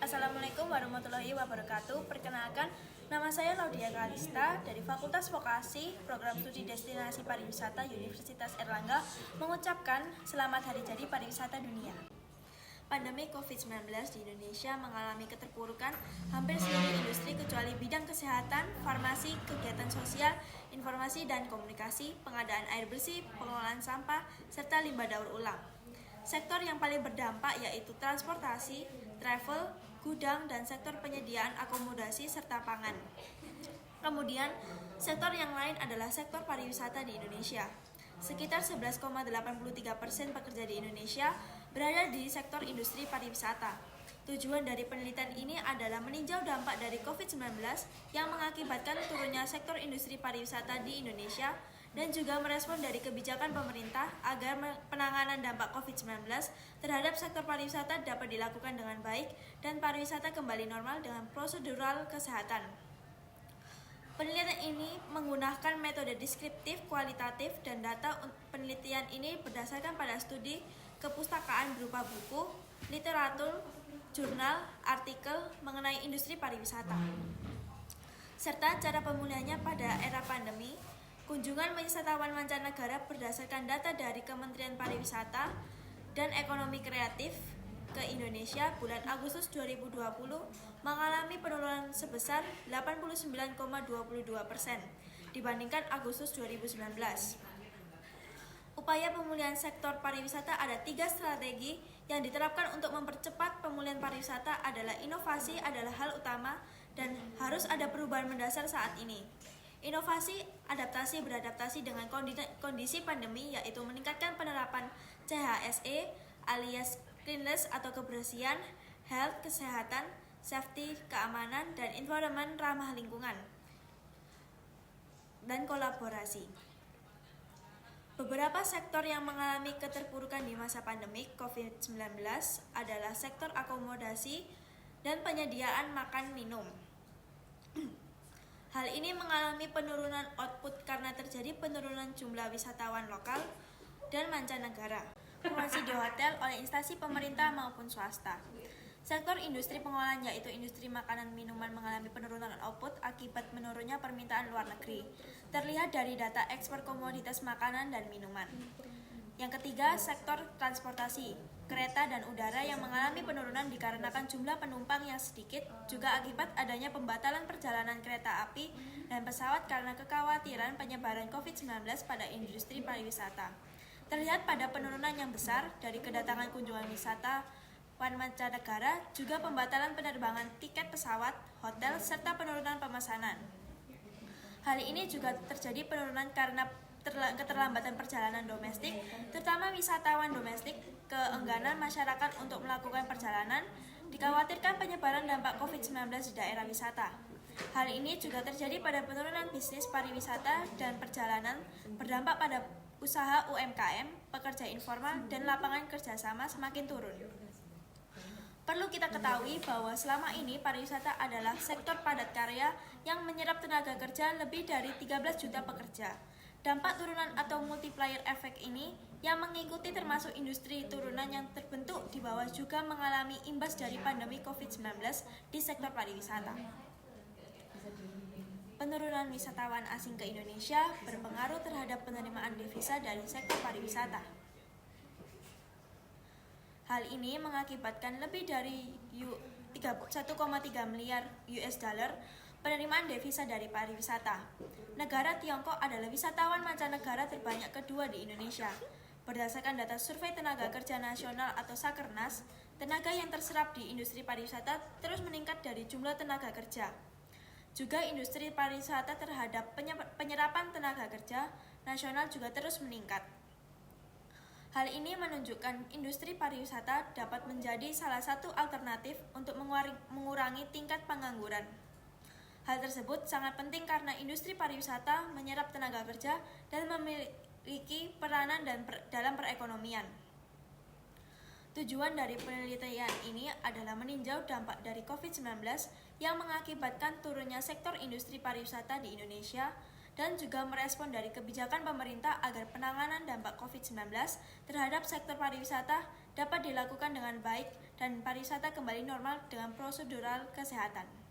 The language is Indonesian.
Assalamualaikum warahmatullahi wabarakatuh. Perkenalkan, nama saya Laudia Kalista dari Fakultas Vokasi Program Studi Destinasi Pariwisata Universitas Airlangga mengucapkan Selamat Hari Jadi Pariwisata Dunia. Pandemi COVID-19 di Indonesia mengalami keterpurukan hampir seluruh industri kecuali bidang kesehatan, farmasi, kegiatan sosial, informasi dan komunikasi, pengadaan air bersih, pengelolaan sampah, serta limbah daur ulang. Sektor yang paling berdampak yaitu transportasi, travel, gudang, dan sektor penyediaan akomodasi serta pangan. Kemudian, sektor yang lain adalah sektor pariwisata di Indonesia. Sekitar 11,83% pekerja di Indonesia berada di sektor industri pariwisata. Tujuan dari penelitian ini adalah meninjau dampak dari COVID-19 yang mengakibatkan turunnya sektor industri pariwisata di Indonesia dan juga merespon dari kebijakan pemerintah agar penanganan dampak COVID-19 terhadap sektor pariwisata dapat dilakukan dengan baik dan pariwisata kembali normal dengan prosedural kesehatan. Penelitian ini menggunakan metode deskriptif, kualitatif, dan data penelitian ini berdasarkan pada studi kepustakaan berupa buku, literatur, jurnal, artikel mengenai industri pariwisata, serta cara pemulihannya pada era pandemi. Kunjungan wisatawan mancanegara berdasarkan data dari Kementerian Pariwisata dan Ekonomi Kreatif ke Indonesia bulan Agustus 2020 mengalami penurunan sebesar 89,22% dibandingkan Agustus 2019. Upaya pemulihan sektor pariwisata ada 3 strategi yang diterapkan untuk mempercepat pemulihan pariwisata adalah inovasi adalah hal utama dan harus ada perubahan mendasar saat ini. Inovasi adaptasi beradaptasi dengan kondisi pandemi yaitu meningkatkan penerapan CHSE alias cleanliness atau kebersihan, health kesehatan, safety keamanan, dan environment ramah lingkungan, dan kolaborasi. Beberapa sektor yang mengalami keterpurukan di masa pandemik COVID-19 adalah sektor akomodasi dan penyediaan makan minum. Hal ini mengalami penurunan output karena terjadi penurunan jumlah wisatawan lokal dan mancanegara, operasi di hotel oleh instansi pemerintah maupun swasta. Sektor industri pengolahan yaitu industri makanan minuman mengalami penurunan output akibat menurunnya permintaan luar negeri. Terlihat dari data ekspor komoditas makanan dan minuman. Yang ketiga, sektor transportasi, kereta dan udara yang mengalami penurunan dikarenakan jumlah penumpang yang sedikit, juga akibat adanya pembatalan perjalanan kereta api dan pesawat karena kekhawatiran penyebaran COVID-19 pada industri pariwisata. Terlihat pada penurunan yang besar dari kedatangan kunjungan wisata mancanegara, juga pembatalan penerbangan tiket pesawat, hotel, serta penurunan pemesanan. Hal ini juga terjadi penurunan karena keterlambatan perjalanan domestik, terutama wisatawan domestik, keengganan masyarakat untuk melakukan perjalanan, dikhawatirkan penyebaran dampak COVID-19 di daerah wisata. Hal ini juga terjadi pada penurunan bisnis pariwisata dan perjalanan, berdampak pada usaha UMKM, pekerja informal, dan lapangan kerjasama semakin turun. Perlu kita ketahui bahwa selama ini pariwisata adalah sektor padat karya yang menyerap tenaga kerja lebih dari 13 juta pekerja. Dampak turunan atau multiplier effect ini yang mengikuti termasuk industri turunan yang terbentuk di bawah juga mengalami imbas dari pandemi COVID-19 di sektor pariwisata. Penurunan wisatawan asing ke Indonesia berpengaruh terhadap penerimaan devisa dari sektor pariwisata. Hal ini mengakibatkan lebih dari 1,3 miliar US dollar penerimaan devisa dari pariwisata. Negara Tiongkok adalah wisatawan mancanegara terbanyak kedua di Indonesia. Berdasarkan data Survei Tenaga Kerja Nasional atau Sakernas, tenaga yang terserap di industri pariwisata terus meningkat dari jumlah tenaga kerja. Juga industri pariwisata terhadap penyerapan tenaga kerja nasional juga terus meningkat. Hal ini menunjukkan industri pariwisata dapat menjadi salah satu alternatif untuk mengurangi tingkat pengangguran. Hal tersebut sangat penting karena industri pariwisata menyerap tenaga kerja dan memiliki peranan dalam perekonomian. Tujuan dari penelitian ini adalah meninjau dampak dari COVID-19 yang mengakibatkan turunnya sektor industri pariwisata di Indonesia dan juga merespon dari kebijakan pemerintah agar penanganan dampak COVID-19 terhadap sektor pariwisata dapat dilakukan dengan baik dan pariwisata kembali normal dengan prosedural kesehatan.